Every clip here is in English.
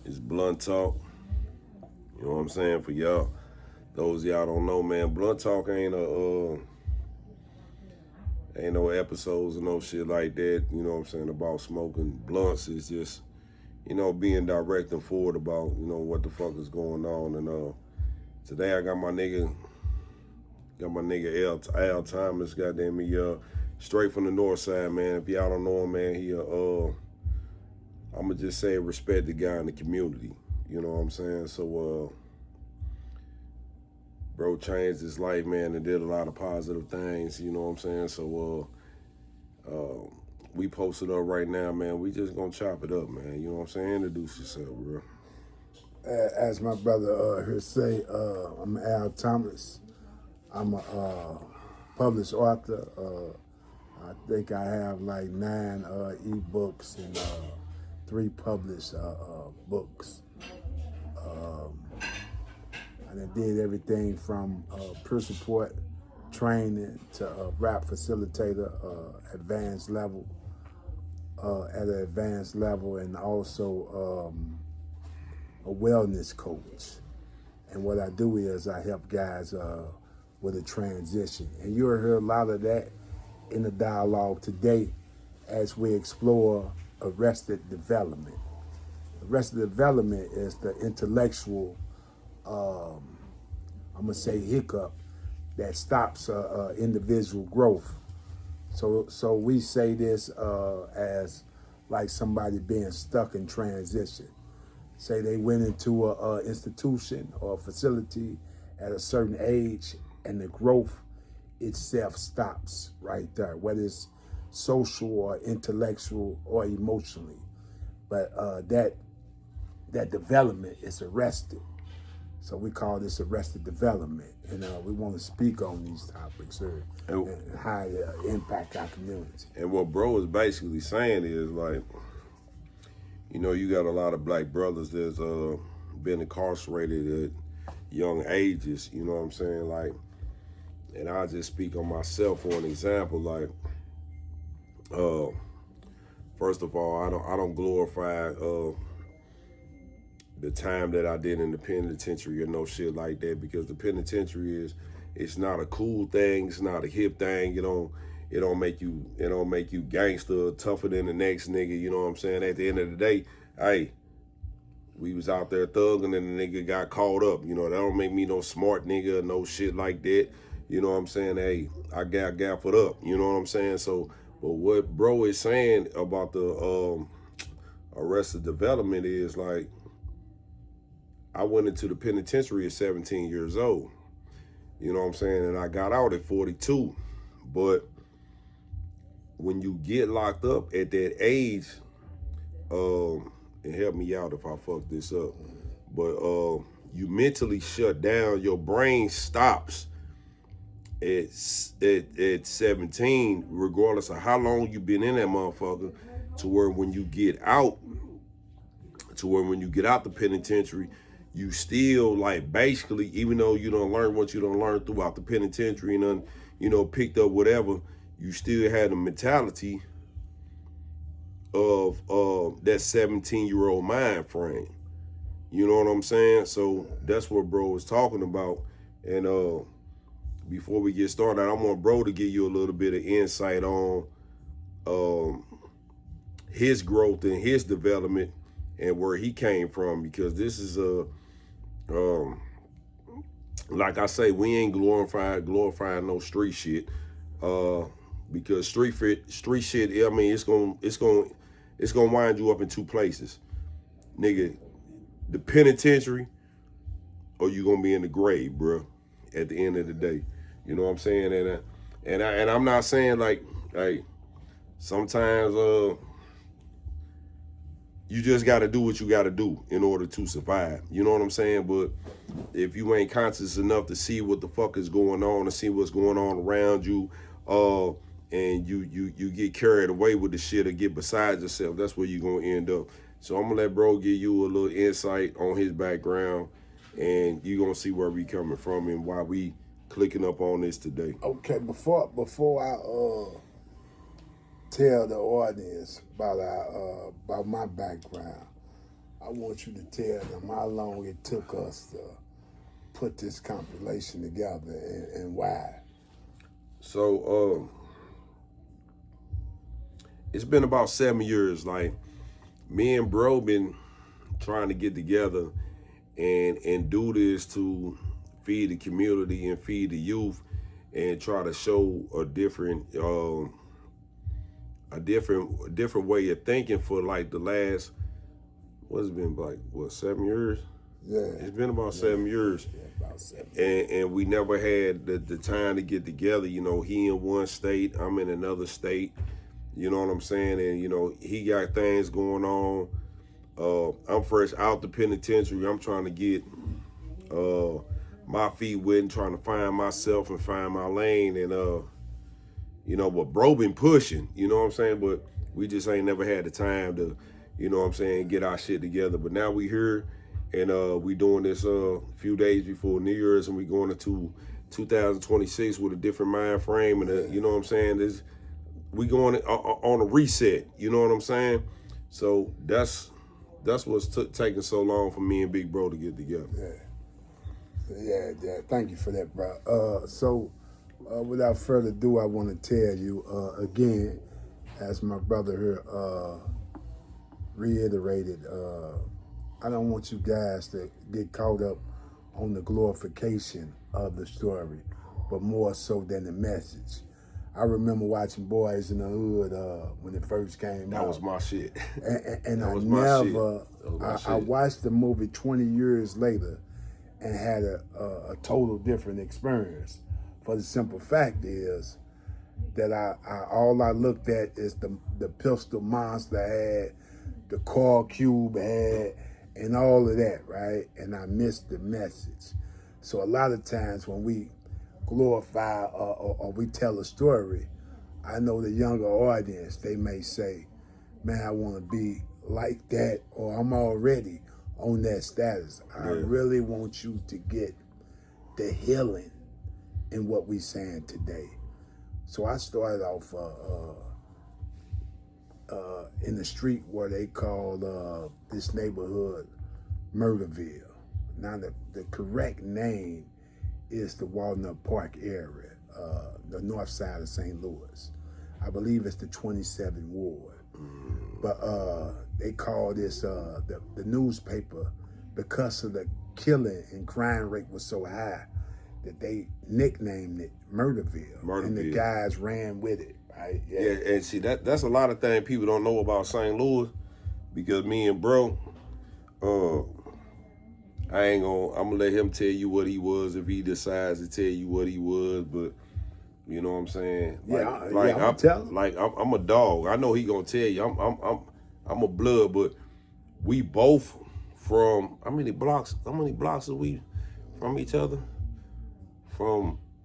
It's Blunt Talk. You know what I'm saying? For y'all, those y'all don't know, man, Blunt Talk ain't no episodes or no shit like that. You know what I'm saying? About smoking blunts. It's just, being direct and forward about, what the fuck is going on. And today I got my nigga Al Thomas, goddamn me, straight from the north side, man. If y'all don't know him, man, he I'ma just say respect the guy in the community. You know what I'm saying? So bro changed his life, man, and did a lot of positive things, you know what I'm saying? So we posted up right now, man. We just gonna chop it up, man. You know what I'm saying? Introduce yourself, bro. As my brother here say, I'm Al Thomas. I'm a published author. I think I have like 9 ebooks and 3 published books. I done did everything from peer support training to rap facilitator, advanced level, at an advanced level, and also a wellness coach. And what I do is I help guys with a transition. And you'll hear a lot of that in the dialogue today as we explore arrested development. Arrested development is the intellectual, I'm gonna say, hiccup that stops individual growth. So we say this as like somebody being stuck in transition. Say they went into a institution or a facility at a certain age, and the growth itself stops right there, whether it's social or intellectual or emotionally. But that development is arrested. So we call this arrested development, and we want to speak on these topics here and how they impact our community. And what bro is basically saying is, like, you got a lot of black brothers that's been incarcerated at young ages, you know what I'm saying? Like, and I'll just speak on myself for an example. Like, first of all, I don't glorify the time that I did in the penitentiary or no shit like that, because the penitentiary it's not a cool thing, it's not a hip thing. It don't make you gangster, tougher than the next nigga, you know what I'm saying? At the end of the day, hey, we was out there thugging and the nigga got caught up. That don't make me no smart nigga, no shit like that. You know what I'm saying? Hey, I got gaffed up, you know what I'm saying? So, but what bro is saying about the arrested development is, like, I went into the penitentiary at 17 years old. You know what I'm saying? And I got out at 42. But when you get locked up at that age, and help me out if I fuck this up, but you mentally shut down. Your brain stops at 17, regardless of how long you've been in that motherfucker, to where when you get out the penitentiary, you still, like, basically, even though you don't learn what you don't learn throughout the penitentiary and picked up whatever, you still had the mentality of that 17-year-old mind frame. You know what I'm saying? So that's what bro was talking about. And before we get started, I want bro to give you a little bit of insight on his growth and his development and where he came from, because this is like I say, we ain't glorifying no street shit, because street shit, I mean, it's gonna wind you up in 2 places, nigga: the penitentiary, or you gonna be in the grave, bro. At the end of the day, you know what I'm saying? And I'm not saying, like, hey, sometimes you just got to do what you got to do in order to survive. You know what I'm saying? But if you ain't conscious enough to see what the fuck is going on, to see what's going on around you, and you get carried away with the shit or get beside yourself, that's where you're going to end up. So I'm going to let bro give you a little insight on his background, and you're going to see where we coming from and why we clicking up on this today. Okay, before I tell the audience about my background, I want you to tell them how long it took us to put this compilation together and why. So it's been about 7 years. Like, me and bro been trying to get together and do this to feed the community and feed the youth and try to show a different way of thinking for like the last, what's it been, like, what, 7 years? Yeah. It's been about 7 years. Yeah, about 7 And we never had the time to get together. You know, he in one state, I'm in another state. You know what I'm saying? And, you know, he got things going on. I'm fresh out the penitentiary. I'm trying to get my feet wet and trying to find myself and find my lane. And, you know, but bro been pushing, you know what I'm saying? But we just ain't never had the time to, you know what I'm saying, get our shit together. But now we here, and we doing this few days before New Year's, and we going into 2026 with a different mind frame. And, you know what I'm saying? We going on a reset, you know what I'm saying? So that's what's taking so long for me and Big Bro to get together. Yeah. Thank you for that, bro. So without further ado, I want to tell you again, as my brother here reiterated, I don't want you guys to get caught up on the glorification of the story, but more so than the message. I remember watching Boys in the Hood when it first came out. That was my shit. And I watched the movie 20 years later and had a total different experience. For the simple fact is that all I looked at is the pistol Monster had, the car Cube had, and all of that, right? And I missed the message. So a lot of times when we glorify or we tell a story, I know the younger audience, they may say, man, I want to be like that, or I'm already on that status. I really want you to get the healing in what we saying today. So I started off in the street where they call this neighborhood Murderville. Now the correct name is the Walnut Park area, the north side of St. Louis. I believe it's the 27th Ward. But they call this, the newspaper, because of the killing and crime rate was so high that they nicknamed it Murderville. And the guys ran with it, right? Yeah, and see, that's a lot of things people don't know about St. Louis, because me and bro, I'm gonna let him tell you what he was if he decides to tell you what he was, but you know what I'm saying? I'm a dog. I know he gonna tell you. I'm a blood, but we both from how many blocks are we from each other?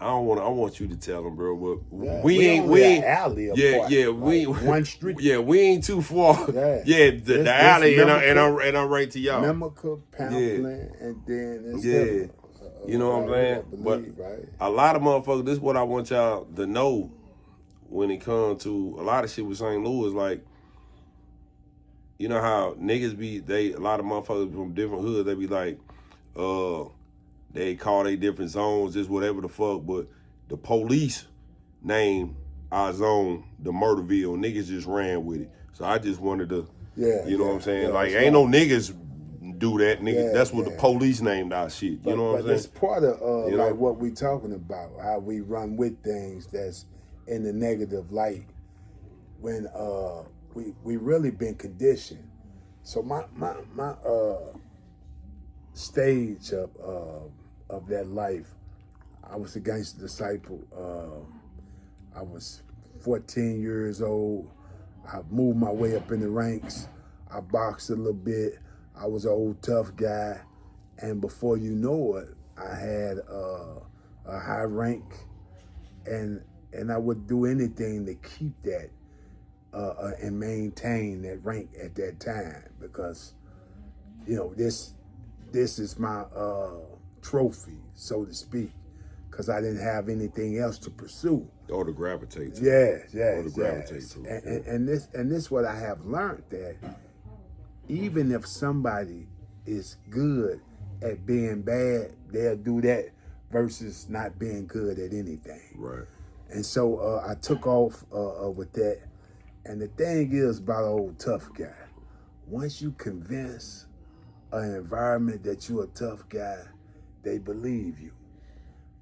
I want you to tell him, bro, but we ain't alley apart. We one street. Yeah, we ain't too far. The alley, and I'm right to y'all. Mimica, Pamplin, and then it's you know what I'm saying? But a lot of motherfuckers, this is what I want y'all to know when it comes to a lot of shit with St. Louis. Like, you know how niggas a lot of motherfuckers from different hoods, they be like, they call they different zones, just whatever the fuck, but the police name our zone the Murderville. Niggas just ran with it. So I just wanted to, you know what I'm saying? Like, ain't no niggas do that, nigga. That's what the police named our shit. You know what I'm saying? But it's part of like what we talking about, how we run with things that's in the negative light when we really been conditioned. So my stage of that life, I was a gangster disciple. I was 14 years old. I moved my way up in the ranks. I boxed a little bit. I was an old tough guy. And before you know it, I had a high rank, and I would do anything to keep that and maintain that rank at that time, because, you know, this is my trophy, so to speak, because I didn't have anything else to pursue. Or to gravitate to. Yeah. Or to gravitate to. And this what I have learned, that even if somebody is good at being bad, they'll do that versus not being good at anything. Right. And so I took off with that. And the thing is about old tough guy, once you convince an environment that you're a tough guy, they believe you.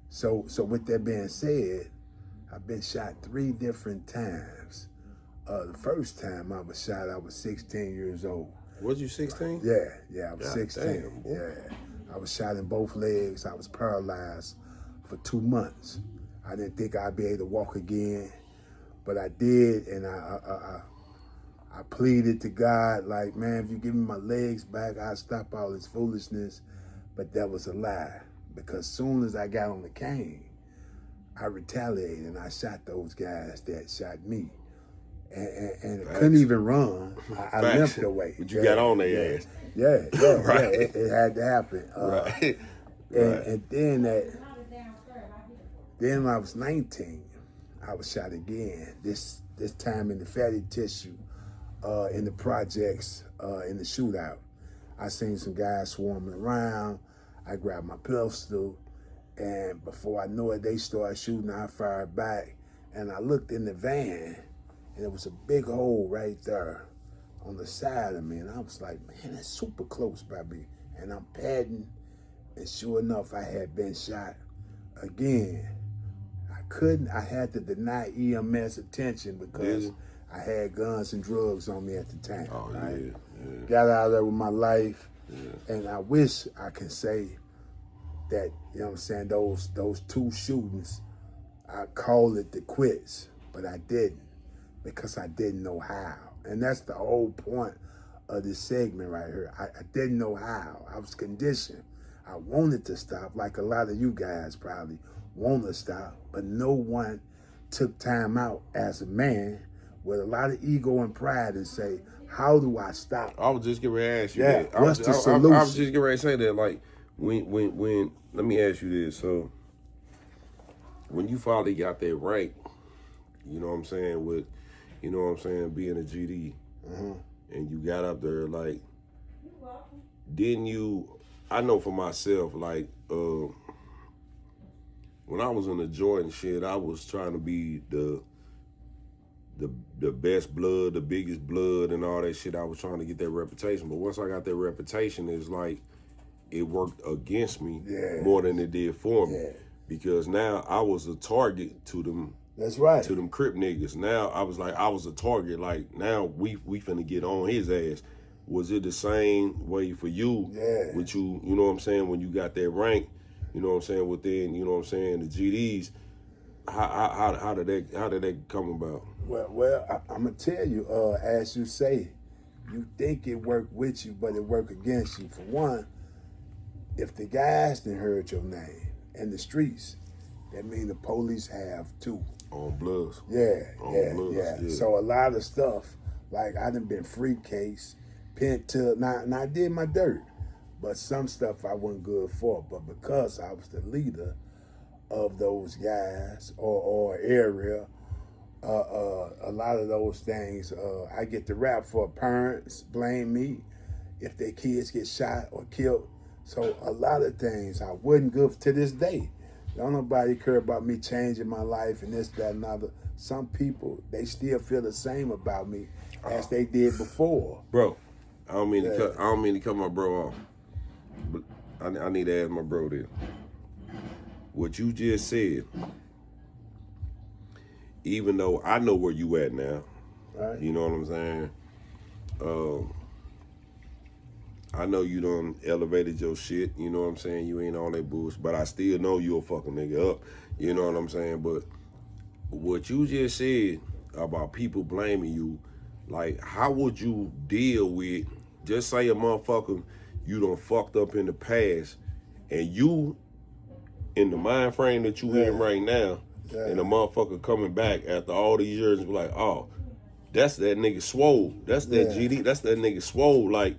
So with that being said, I've been shot 3 different times. The first time I was shot, I was 16 years old. Was you 16? Yeah, I was God 16. damn, boy. Yeah, I was shot in both legs. I was paralyzed for 2 months. I didn't think I'd be able to walk again, but I did, and I pleaded to God, like, man, if you give me my legs back, I'll stop all this foolishness. But that was a lie, because soon as I got on the cane, I retaliated and I shot those guys that shot me. And I couldn't even run. I limped away. But you got on their ass. Yeah, Right. It had to happen. Right. And then then when I was 19, I was shot again. This time in the fatty tissue, in the projects, in the shootout. I seen some guys swarming around. I grabbed my pistol, and before I knew it, they started shooting. I fired back, and I looked in the van, and there was a big hole right there on the side of me, and I was like, man, that's super close by me. And I'm padding, and sure enough, I had been shot again. I had to deny EMS attention because I had guns and drugs on me at the time. Oh, right? yeah. Got out of there with my life, and I wish I could say that, you know what I'm saying, those 2 shootings, I called it the quits, but I didn't, because I didn't know how. And that's the whole point of this segment right here. I didn't know how. I was conditioned. I wanted to stop, like a lot of you guys probably want to stop, but no one took time out as a man with a lot of ego and pride and say, how do I stop? I was just getting ready to ask you Yeah, that. what's the solution? I was just getting ready to say that. Like, when let me ask you this. So, when you finally got that rank, you know what I'm saying, with, you know what I'm saying, being a GD, and you got up there, like, didn't you, I know for myself, like, when I was in the Jordan shit, I was trying to be the best blood, the biggest blood, and all that shit. I was trying to get that reputation. But once I got that reputation, it's like it worked against me more than it did for me. Because now I was a target to them. That's right. To them Crip niggas. Now I was a target. Like, now we finna get on his ass. Was it the same way for you? Yeah. With you know what I'm saying, when you got that rank, you know what I'm saying, within, you know what I'm saying, the GDs, how did that come about? Well, I'm gonna tell you, as you say, you think it worked with you, but it worked against you. For one, if the guys didn't heard your name in the streets, that mean the police have too. On Bloods. Yeah. Yeah. So a lot of stuff, like I done been free case, pent to, now I did my dirt, but some stuff I wasn't good for. But because I was the leader of those guys or area, a lot of those things, I get the rap for. Parents blame me if their kids get shot or killed. So a lot of things I wasn't good to this day. Don't nobody care about me changing my life and this, that, and other. Some people, they still feel the same about me as they did before. Bro, I don't mean to cut my bro off, but I need to ask my bro this. What you just said, even though I know where you at now, Right. you know what I'm saying? I know you done elevated your shit, you know what I'm saying? You ain't on that bullshit, but I still know you a fucking nigga up, you know what I'm saying? But what you just said about people blaming you, like, how would you deal with, just say a motherfucker you done fucked up in the past, and you, in the mind frame that you in right now, and the motherfucker coming back after all these years and be like, oh, that's that nigga Swole. That's that GD. That's that nigga Swole. Like,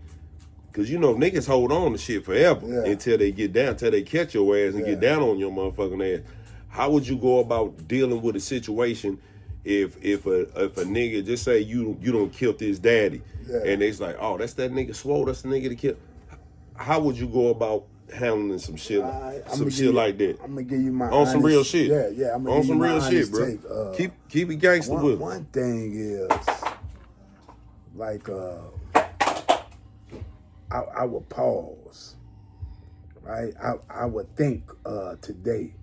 cause you know niggas hold on to shit forever until they get down, until they catch your ass and get down on your motherfucking ass. How would you go about dealing with a situation if a nigga just say you don't killed his daddy, and it's like, oh, that's that nigga Swole, that's the nigga that killed. How would you go about handling some shit like that? I'm gonna give you my on some real shit. Yeah. I'm gonna on give some you my real shit, bro. Take. Keep it gangster with it. One thing is like I would pause, right? I would think today,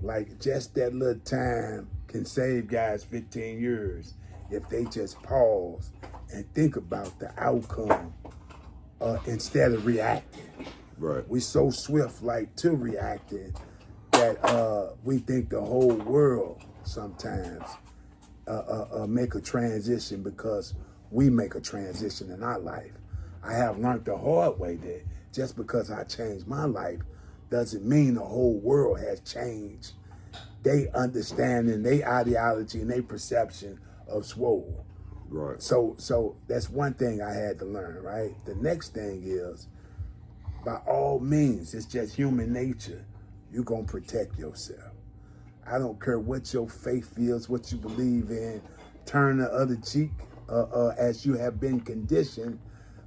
like just that little time can save guys 15 years if they just pause and think about the outcome instead of reacting. Right. We so swift like to reacting that we think the whole world sometimes make a transition because we make a transition in our life. I have learned the hard way that just because I changed my life doesn't mean the whole world has changed. They understanding, they ideology, and they perception of Swole. Right. So that's one thing I had to learn, right? The next thing is, by all means, it's just human nature. You're going to protect yourself. I don't care what your faith is, what you believe in. Turn the other cheek as you have been conditioned.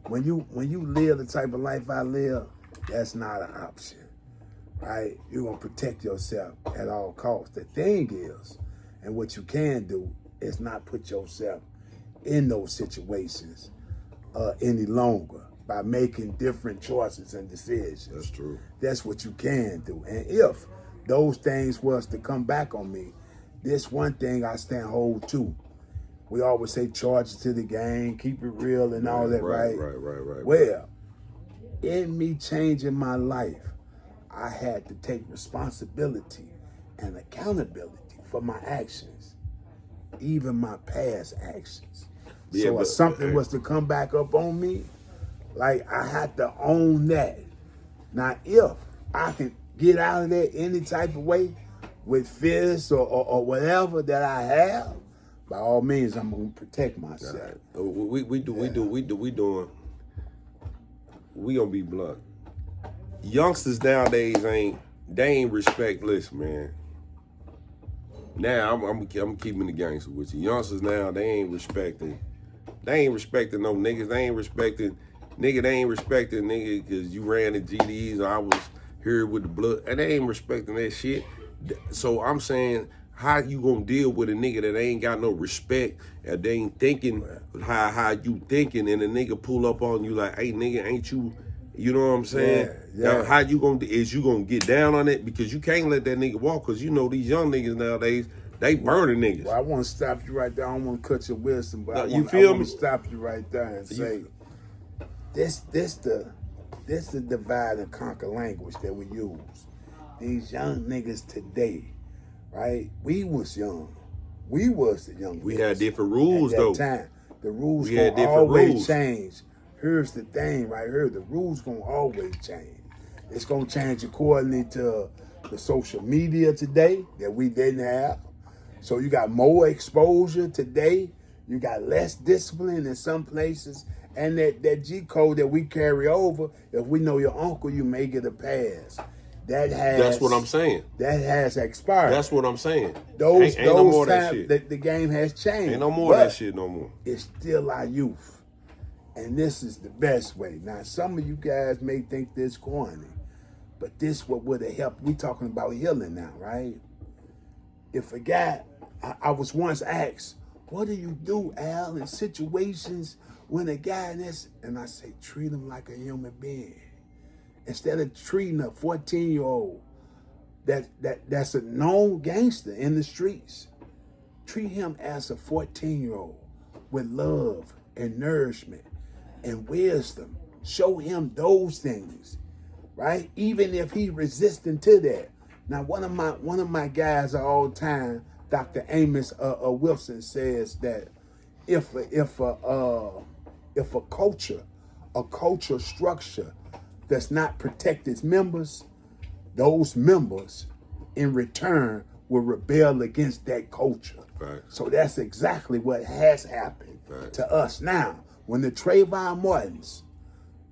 When you live the type of life I live, that's not an option, right? You're going to protect yourself at all costs. The thing is, and what you can do, is not put yourself in those situations any longer by making different choices and decisions. That's true. That's what you can do. And if those things was to come back on me, this one thing I stand hold to. We always say charge it to the game, keep it real and all that, right? Right. Well, in me changing my life, I had to take responsibility and accountability for my actions, even my past actions. Yeah, So but if something was to come back up on me, like I had to own that. Now, if I can get out of there any type of way with fists or whatever that I have, by all means, I'm gonna protect myself. Right. We gonna be blunt. Youngsters nowadays ain't respectless, man. Now I'm keeping the gangster with you. Youngsters now, they ain't respecting no niggas. They ain't respecting nigga because you ran the GDs or I was here with the blood, and they ain't respecting that shit. So I'm saying, how you gonna deal with a nigga that ain't got no respect and they ain't thinking how you thinking, and a nigga pull up on you like, hey nigga, ain't you? You know what I'm saying? Yeah. Now, how you gonna get down on it? Because you can't let that nigga walk, because you know these young niggas nowadays, they burning niggas. Well, I want to stop you right there. I don't want to cut your wisdom, but I You want feel me? to stop you right there and say, this the divide and conquer language that we use. These young niggas today, right? We was young. We was the young. We niggas had different rules at that though. time. The rules We had gonna different always rules. change. Here's the thing right here. The rules gonna always change. It's gonna change according to the social media today that we didn't have. So you got more exposure today. You got less discipline in some places. And that G code that we carry over, if we know your uncle, you may get a pass. That's what I'm saying. That has expired. That's what I'm saying. Those ain't no more of that times shit. the game has changed. Ain't no more of that shit no more. It's still our youth. And this is the best way. Now, some of you guys may think this corny, but this what would have helped. We talking about healing now, right? If a guy, I was once asked, what do you do, Al, in situations when a guy and I say, treat him like a human being. Instead of treating a 14-year-old that's a known gangster in the streets, treat him as a 14-year-old with love and nourishment and wisdom. Show him those things, right? Even if he's resisting to that. Now, one of my guys of all time, Dr. Amos Wilson, says that if a culture structure does not protect its members, those members in return will rebel against that culture. Right. So that's exactly what has happened to us now. When the Trayvon Martins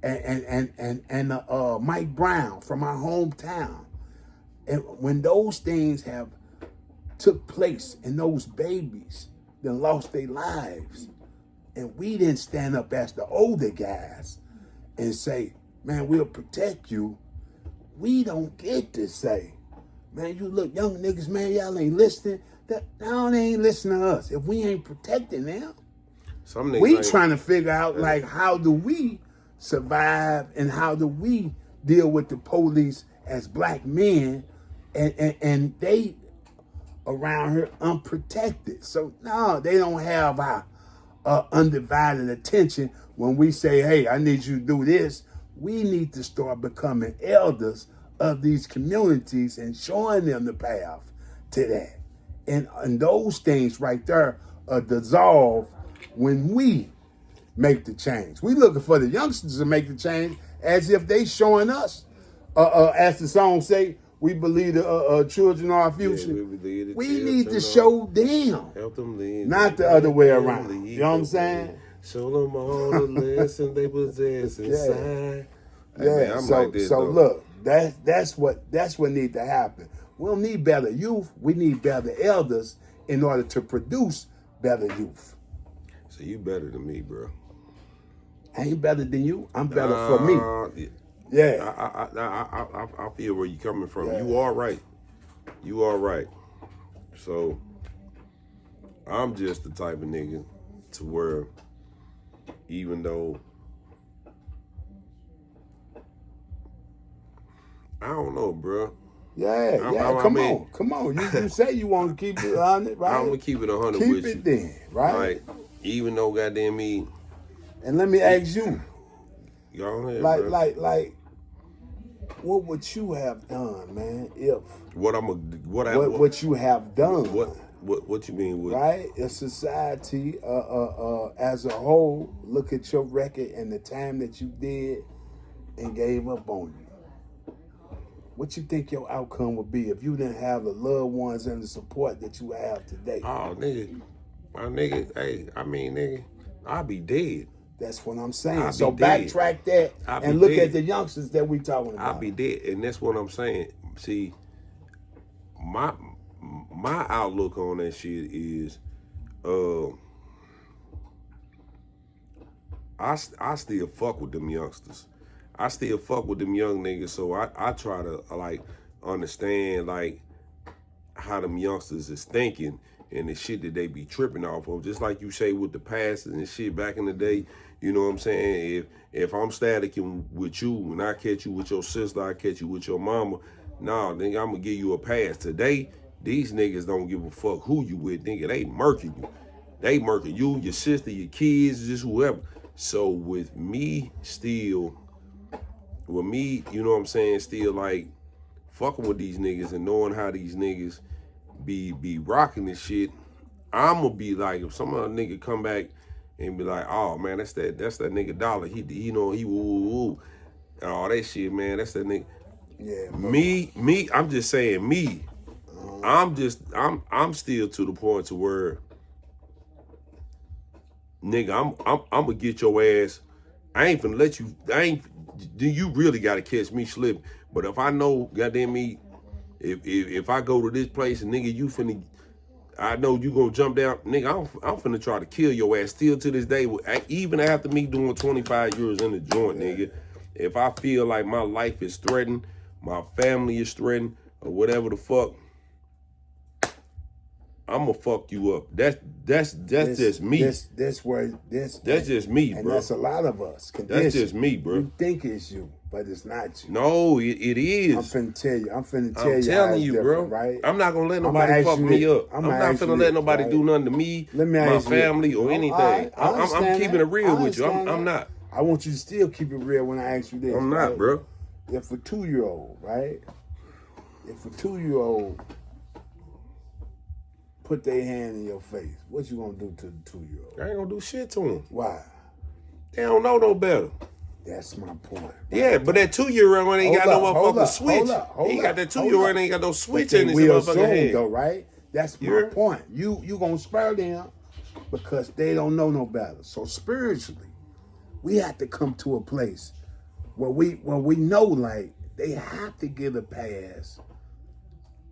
and Mike Brown from our hometown, and when those things have took place and those babies then lost their lives. And we didn't stand up as the older guys and say, man, we'll protect you. We don't get to say, man, you look young niggas, man, y'all ain't listening. Now they ain't listening to us. If we ain't protecting them, Some niggas we ain't- trying to figure out like how do we survive and how do we deal with the police as black men and they around here unprotected. So no, they don't have our undivided attention when we say, hey, I need you to do this. We need to start becoming elders of these communities and showing them the path to that. And those things right there dissolve when we make the change. We looking for the youngsters to make the change as if they showing us. As the song say, we believe the children are our future. we believe the We need to children show them. Help them lead. Not the other way around. You know what I'm saying? Show them all the lesson they possess inside. Hey, Yeah. man, I'm so like this, so though. look, that's what needs to happen. We don't need better youth. We need better elders in order to produce better youth. So you better than me, bro. I ain't better than you. I'm better for me. Yeah. I feel where you coming from. Yeah. You are right. You are right. So I'm just the type of nigga to where even though I don't know, bro. Yeah. Come on. You say you want to keep it on it, right? I'm gonna keep it 100 Keep with it you. then, right? Like, even though goddamn me, And let me ask you, y'all here, like, bro. what would you have done, man, if what you have done? what you mean with Right? If society as a whole look at your record and the time that you did and gave up on you. What you think your outcome would be if you didn't have the loved ones and the support that you have today? Oh, nigga. My nigga, hey, I mean, nigga, I'll be dead. That's what I'm saying. I'll So be dead. backtrack that I'll and be look dead. at the youngsters that we talking about. I'll be dead. And that's what I'm saying. See, my outlook on that shit is, I still fuck with them youngsters. I still fuck with them young niggas, so I try to like understand like how them youngsters is thinking and the shit that they be tripping off of. Just like you say with the pastors and shit back in the day, you know what I'm saying? If I'm staticking with you and I catch you with your sister, I catch you with your mama, nah, nigga, I'm gonna give you a pass. Today, these niggas don't give a fuck who you with, nigga. They murking you. They murking you, your sister, your kids, just whoever. So with me, you know what I'm saying, still like fucking with these niggas and knowing how these niggas be rocking this shit, I'ma be like, if some other nigga come back and be like, oh man, that's that nigga Dollar. He know he woo and all that shit, man. That's that nigga. Yeah. Me, I'm just saying me. I'm still to the point to where, nigga, I'm gonna get your ass. I ain't finna let you. You really gotta catch me slipping. But if I know, goddamn me, if I go to this place and nigga, you finna, I know you gonna jump down, nigga. I'm finna try to kill your ass. Still to this day, even after me doing 25 years in the joint, nigga. If I feel like my life is threatened, my family is threatened, or whatever the fuck, I'ma fuck you up. That's just me. That's just me, and bro. that's a lot of us. That's just me, bro. You think it's you, but it's not you. No, it is. I'm finna tell you. I'm I'm how telling it's you, different, bro. right? I'm not gonna let I'ma nobody ask fuck you me this. up. I'm I'ma not ask you finna let this, nobody right? do nothing to me, Let me my ask you family, this. or No, anything. I I'm understand keeping it that. real I with you. understand I'm that. not. I want you to still keep it real when I ask you this. I'm not, right? bro. If a 2-year-old, right? If a 2-year-old put their hand in your face, what you gonna do to the 2-year-old? I ain't gonna do shit to them. Why? They don't know no better. That's my point. Yeah, but that 2-year-old ain't got no motherfucking switch. Hold He got up, that hold 2-year-old up. ain't got no switch But in his they will motherfucking soon, hand. though, right? That's my Yeah. point. You gonna spare them because they don't know no better. So spiritually, we have to come to a place where we know like they have to give a pass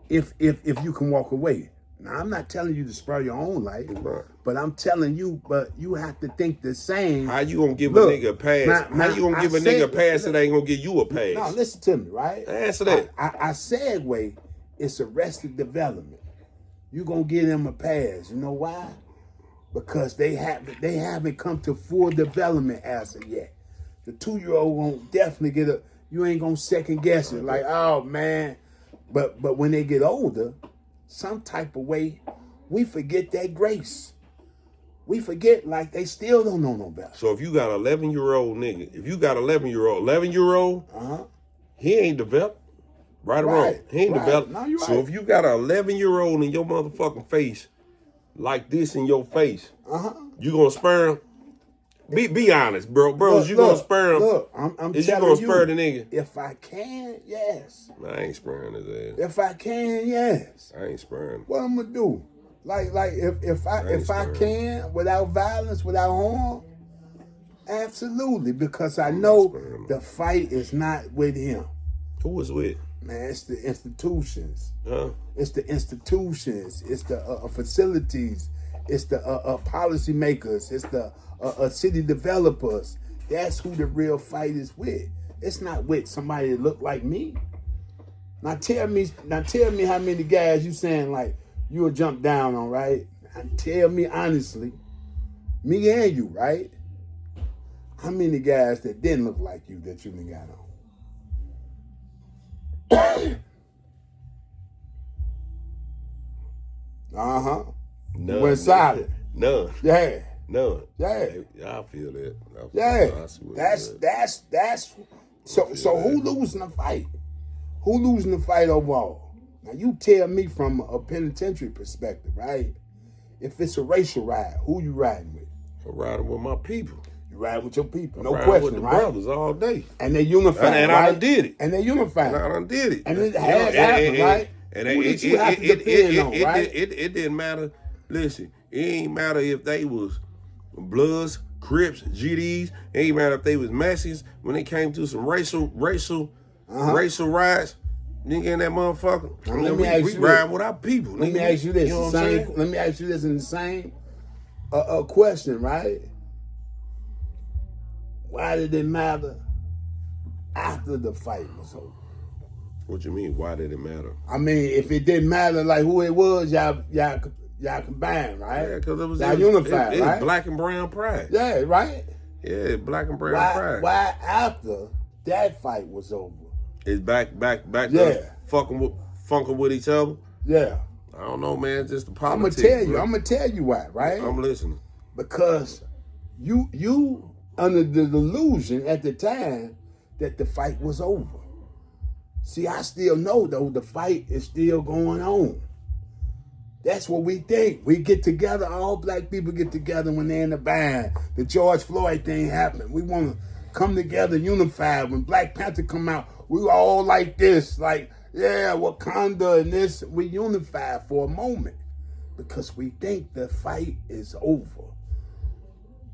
if you can walk away. Now, I'm not telling you to spur your own life, Right. but I'm telling you, but you have to think the same. How you gonna give Look, a nigga a pass? now, How you gonna give a nigga a pass that ain't gonna give you a pass? No, listen to me, right? Answer that. I segue. It's arrested development. You gonna give them a pass. You know why? Because they haven't come to full development as of yet. The 2-year-old won't definitely get a. You ain't gonna second guess it like, oh man. But when they get older, some type of way, we forget that grace. We forget like they still don't know no better. So if you got an 11-year-old nigga, if you got 11-year-old, he ain't developed. Right or wrong? He ain't developed. No, you're So right. if you got an 11-year-old in your motherfucking face, like this in your face, you gonna spur him? Be honest, bro. Bros, you gonna spur him? Look, I'm Is you telling gonna spur the nigga? If I can, yes. I ain't spurring his ass. If I can, yes. I ain't spurring. What I'm gonna do? Like if I spurring. can, without violence, without harm, absolutely, because I know spurring. the fight is not with him. Who was with? Man, it's the institutions. Huh? It's the institutions. It's the facilities. It's the policy makers. It's the city developers. That's who the real fight is with. It's not with somebody that look like me. Now tell me how many guys you saying like you'll jump down on, right? And tell me honestly, me and you, right? How many guys that didn't look like you that you done got on? None. Went silent. None. Yeah. None. Yeah. I feel that. Yeah. I see what That's it is. so who losing the fight? Who losing the fight overall? Now you tell me from a penitentiary perspective, right? If it's a racial ride, who you riding with? I'm riding with my people. You ride with your people, no Riding question, with the right? brothers all day. And they unified, And right? I done did it. And they unified. And I done did it. And it has happened, right? And Who did you have to depend on, right? It didn't matter. Listen, it ain't matter if they was Bloods, Crips, GDs. It ain't matter if they was Messies. When it came to some racial rights, nigga in that motherfucker. Now, let me ask we you ride this. with our people. Let me nigga. ask you this. You know the what I'm same, saying? let me ask you this in the same question, right? Why did it matter after the fight was over? What you mean? Why did it matter? I mean, if it didn't matter like who it was, y'all combined, right? Yeah, because it was y'all unified, it right? black and brown pride. Yeah, right. Yeah, black and brown pride. Why after that fight was over? It's back Yeah. to funking with each other. Yeah, I don't know, man. Just the I'm politics. gonna tell you why, right? I'm listening. Because you under the delusion at the time that the fight was over. See, I still know though the fight is still going on. That's what we think. We get together, all black people get together when they're in the band. The George Floyd thing happened. We want to come together unified. When Black Panther come out, we all like this, like, yeah, Wakanda and this. We unified for a moment because we think the fight is over.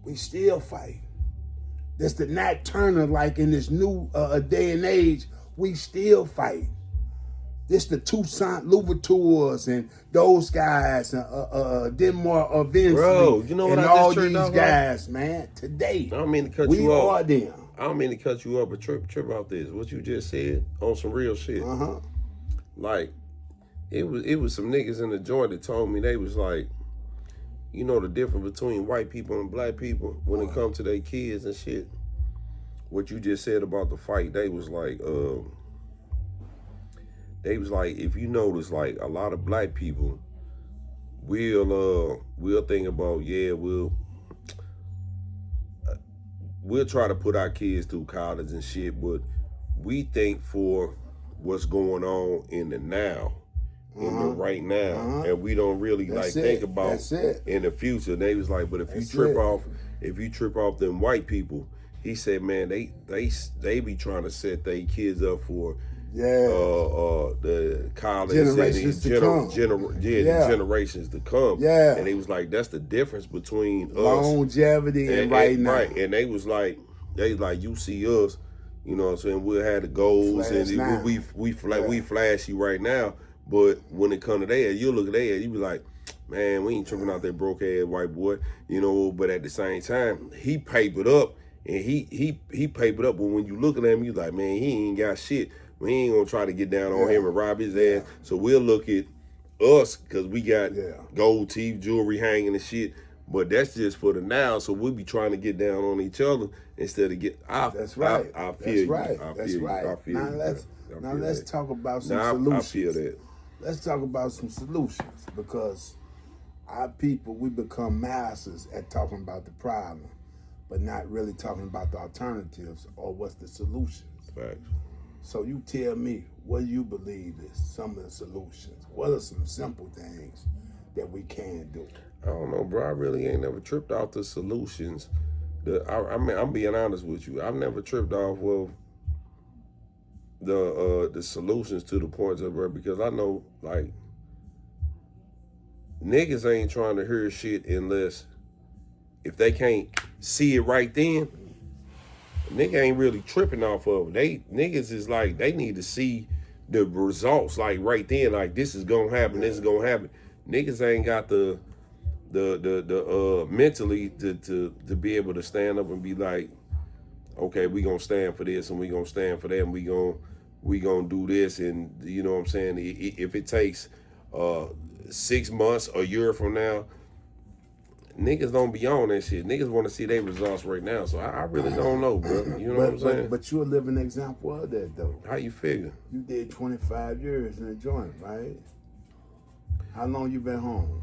We still fight. That's the Nat Turner, like in this new day and age, we still fight. This the Toussaint Louvertures and those guys, Denmark Vinsley, Bro, you know what and I just all turned these off on? guys, man. Today, I don't mean to cut we you are off. them. I don't mean to cut you up, but trip off this. What you just said on some real shit. Like, it was some niggas in the joint that told me they was like, you know the difference between white people and black people when it comes to their kids and shit. What you just said about the fight, they was like, if you notice, like a lot of black people we'll think about, yeah, we'll try to put our kids through college and shit, but we think for what's going on in the now, in the right now, and we don't really think about in the future. They was like, but if you trip off them white people, he said, man, they be trying to set their kids up for the college Generations to come. The generations to come. Yeah. And he was like, that's the difference between us. Longevity and right now. Right. And they was like, you see us, you know what I'm saying, we'll have the goals Flash now. and we flashy right now, But when it come to that, you look at that, you be like, man, we ain't tripping out that broke ass white boy, you know. But at the same time, he papered up, and he papered up. But when you look at him, you like, man, he ain't got shit. We ain't gonna try to get down on him and rob his ass. So we'll look at us because we got gold teeth, jewelry hanging and shit. But that's just for the now. So we'll be trying to get down on each other instead of get. That's right. I feel you. That's right. I feel you. Now let's talk about some solutions. I feel that. Let's talk about some solutions, because our people, we become masters at talking about the problem, but not really talking about the alternatives or what's the solutions. Facts. So you tell me, what do you believe is some of the solutions? What are some simple things that we can do? I don't know, bro. I really ain't never tripped off the solutions. I mean, I'm being honest with you. I've never tripped off of the solutions to the points of, bro, because I know, like, niggas ain't trying to hear shit unless if they can't see it right then. Nigga ain't really tripping off of it. Niggas is like, they need to see the results like right then, like this is gonna happen, this is gonna happen. Niggas ain't got the mentally to be able to stand up and be like, okay, we gonna stand for this and we gonna stand for that and we gonna do this, and you know what I'm saying? If it takes 6 months, a year from now, niggas don't be on that shit. Niggas want to see their results right now. So I really don't know, bro. You know what I'm saying? But you're a living example of that, though. How you figure? You did 25 years in the joint, right? How long you been home?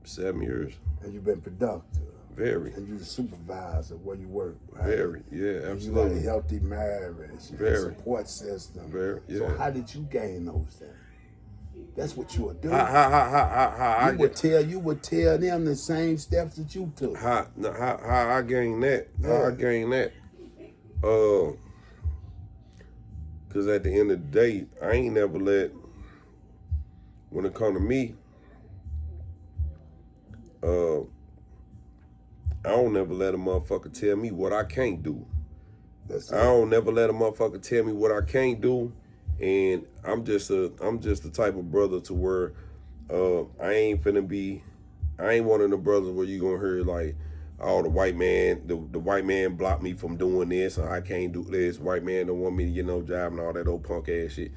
7 years. And you've been productive. Very. And you the supervisor where you work, right? Very, yeah, absolutely. You got a healthy marriage, very. Support system. Very, yeah. So how did you gain those things? That's what you would do. You would tell them the same steps that you took. How I gained that? How I gained that? Cause at the end of the day, I ain't never let, when it come to me, I don't never let a motherfucker tell me what I can't do. I don't never let a motherfucker tell me what I can't do. And I'm just the type of brother to where I ain't one of the brothers where you gonna hear like, oh, the white man blocked me from doing this, or I can't do this, white man don't want me to get no job and all that old punk ass shit.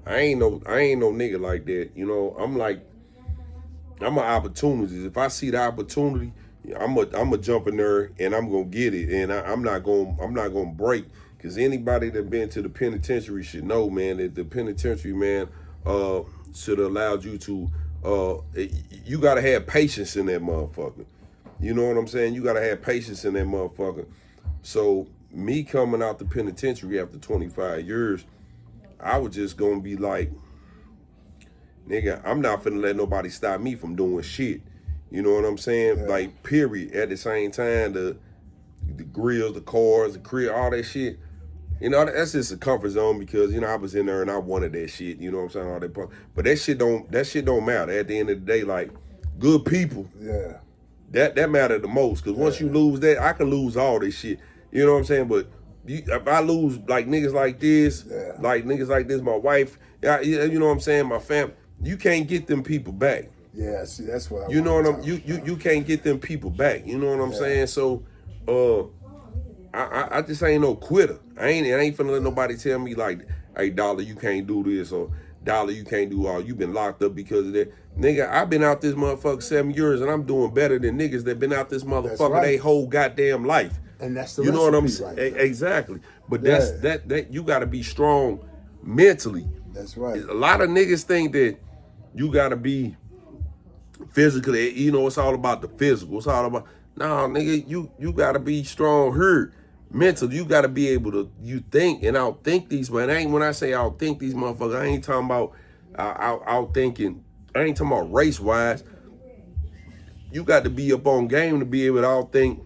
I ain't no nigga like that. You know, I'm an opportunist. If I see the opportunity, I'm a jump in there and I'm gonna get it, and I'm not gonna break. Cause anybody that been to the penitentiary should know, man, that the penitentiary, man, should have allowed you to. You gotta have patience in that motherfucker. You know what I'm saying? You gotta have patience in that motherfucker. So me coming out the penitentiary after 25 years, I was just gonna be like, nigga, I'm not finna let nobody stop me from doing shit. You know what I'm saying? Yeah. Like, period. At the same time, the grills, the cars, the crib, all that shit. You know, that's just a comfort zone because, you know, I was in there and I wanted that shit. You know what I'm saying? All that punk. But that shit don't matter. At the end of the day, like, good people. Yeah. That matter the most. Because once you lose that, I can lose all this shit. You know what I'm saying? But if I lose, like, niggas like this, my wife, you know what I'm saying, my family, you can't get them people back. Yeah, see, that's what you know what you can't get them people back. You know what I'm saying? So, I just ain't no quitter. I ain't finna let nobody tell me like, hey, Dollar, you can't do this, or Dollar, you can't do all. You been locked up because of that. Nigga, I've been out this motherfucker 7 years and I'm doing better than niggas that been out this motherfucker they whole goddamn life. And that's the you know what I'm saying? Right, exactly. But that's that you gotta be strong mentally. That's right. A lot of niggas think that you gotta be physically, you know, it's all about the physical. It's all about, nah, nigga, you gotta be strong here. Mentally, you gotta be able to, you think and outthink these, but when I say outthink these motherfuckers, I ain't talking about outthinking, I ain't talking about race wise. You got to be up on game to be able to outthink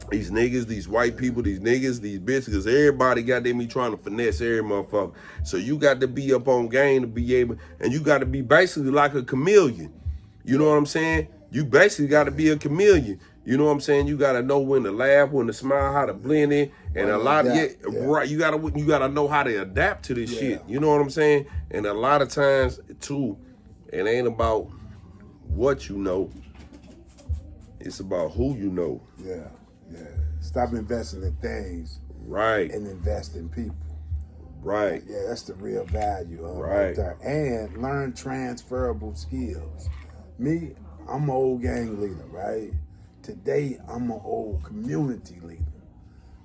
these niggas, these white people, these niggas, these bitches, because everybody got them trying to finesse every motherfucker. So you got to be up on game to be able, and you got to be basically like a chameleon. You know what I'm saying? You basically got to be a chameleon. You know what I'm saying? You gotta know when to laugh, when to smile, how to blend in, and a lot of right. You gotta know how to adapt to this shit. You know what I'm saying? And a lot of times too, it ain't about what you know. It's about who you know. Yeah. Stop investing in things. Right. And invest in people. Right. Yeah, that's the real value of it right there. And learn transferable skills. Me, I'm an old gang leader, right? Today, I'm an old community leader.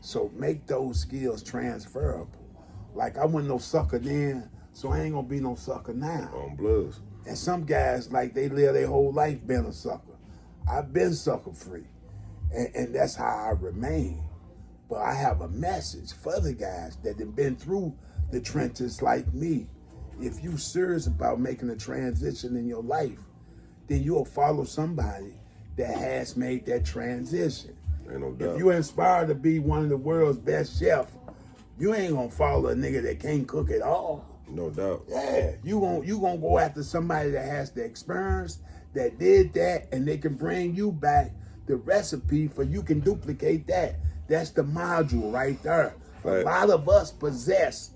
So make those skills transferable. Like, I wasn't no sucker then, so I ain't gonna be no sucker now. On Bloods. And some guys, like, they live their whole life being a sucker. I've been sucker free. And that's how I remain. But I have a message for the guys that have been through the trenches like me. If you serious about making a transition in your life, then you'll follow somebody that has made that transition. Ain't no doubt. If you're inspired to be one of the world's best chefs, you ain't gonna follow a nigga that can't cook at all. No doubt. Yeah, you gonna go after somebody that has the experience, that did that, and they can bring you back the recipe for you can duplicate that. That's the module right there. Right. A lot of us possess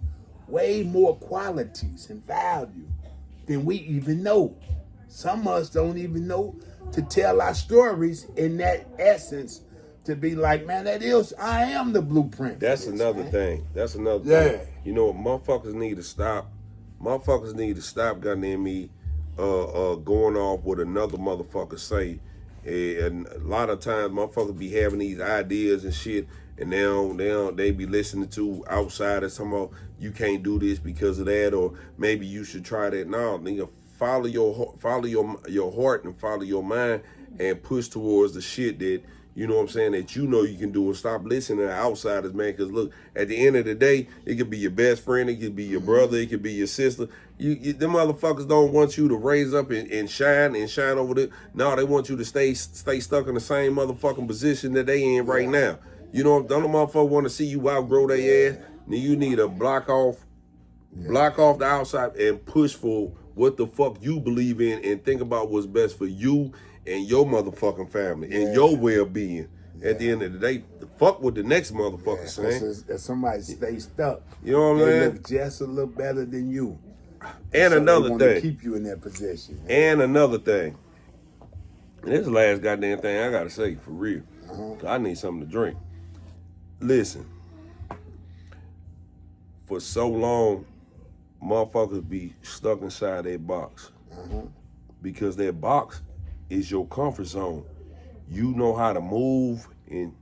way more qualities and value than we even know. Some of us don't even know to tell our stories in that essence, to be like, man, I am the blueprint. That's another thing. That's another thing. You know, motherfuckers need to stop. Motherfuckers need to stop, goddamn me, going off what another motherfucker say. And a lot of times motherfuckers be having these ideas and shit, and they be listening to outsiders talking about you can't do this because of that, or maybe you should try that. No, nigga, follow your heart and follow your mind and push towards the shit that, you know what I'm saying, that you know you can do, and stop listening to outsiders, man. Because look, at the end of the day, it could be your best friend, it could be your brother, it could be your sister. Them motherfuckers don't want you to raise up and shine over there. No, they want you to stay stuck in the same motherfucking position that they in right now. You know, don't the motherfucker want to see you outgrow their ass? Then you need to block off the outside and push for what the fuck you believe in, and think about what's best for you and your motherfucking family and your well-being. At the end of the day, fuck what the next motherfucker saying. If somebody stay stuck, you know what I'm saying? They look just a little better than you. And so another they thing, keep you in that position. And another thing, and this is the last goddamn thing I gotta say for real. I need something to drink. Listen, for so long, motherfuckers be stuck inside their box because their box is your comfort zone. You know how to move and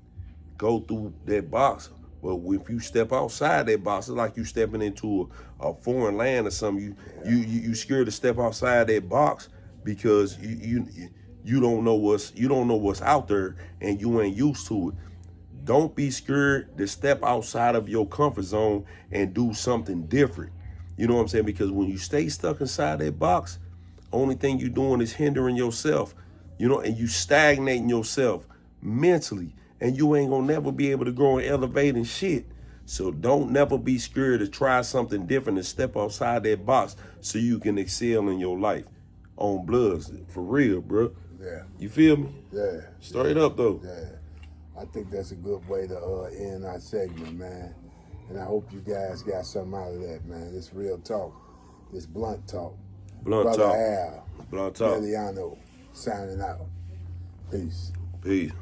go through that box, but if you step outside that box, it's like you stepping into a foreign land or something. You scared to step outside that box because you don't know what's out there and you ain't used to it. Don't be scared to step outside of your comfort zone and do something different. You know what I'm saying? Because when you stay stuck inside that box, only thing you're doing is hindering yourself, you know, and you stagnating yourself mentally, and you ain't gonna never be able to grow and elevate and shit. So don't never be scared to try something different and step outside that box so you can excel in your life. On Bloods, for real, bro. Yeah. You feel me? Yeah. Straight up, though. Yeah. I think that's a good way to end our segment, man. And I hope you guys got something out of that, man. This real talk. This blunt talk. Blunt Brother talk. Al. Blunt talk. Meliano signing out. Peace. Peace.